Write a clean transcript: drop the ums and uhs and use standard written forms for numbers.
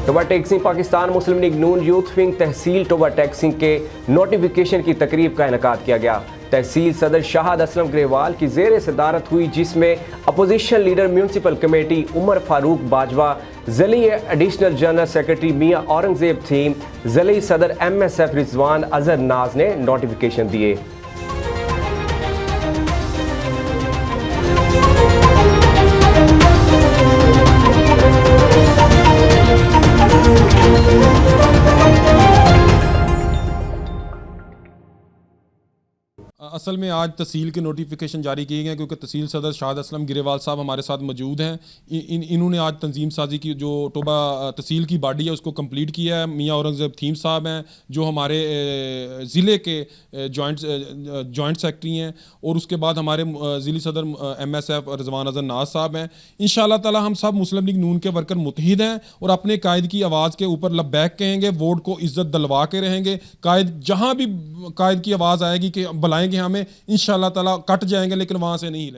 Toba टेक्सिंग Pakistan मुस्लिम league नून youth wing तहसील Toba टेक्सिंग के notification की तकरीब का इनेकाद किया गया। तहसील सदर शाहद असलम ग्रेवाल की जेर सदारत हुई, जिसमें opposition leader municipal committee Umar Farooq Bajwa, ज़िली additional general secretary Mian Aurangzeb theme, ज़िली सदर MSF रिजवान अजहर नाज ने नोटिफिकेशन दिए। असल में आज तहसील के नोटिफिकेशन जारी किए गए क्योंकि तहसील सदर शाहद असलम गिरेवाल साहब हमारे साथ मौजूद हैं। इन्होंने आज तंजीम साजी की जो टोबा तहसील की बॉडी है उसको कंप्लीट किया है। मियाँ औरंगजेब थीम साहब हैं जो हमारे ज़िले के जॉइंट सेक्रेटरी हैं, और उसके बाद हमारे ज़िली सदर MSF रिजवान अजहर नाज साहब हैं। इंशाअल्लाह ताला हम सब मुस्लिम लीग नून के वर्कर मुत्तहिद हैं और अपने कायद की आवाज़ के ऊपर लब्बैक कहेंगे, वोट को इज्जत दिलवा के रहेंगे। कायद जहाँ भी कायद की आवाज़ आएगी कि बुलाएंगे हमें, इंशाअल्लाह ताला कट जाएंगे लेकिन वहाँ से नहीं हिलेंगे।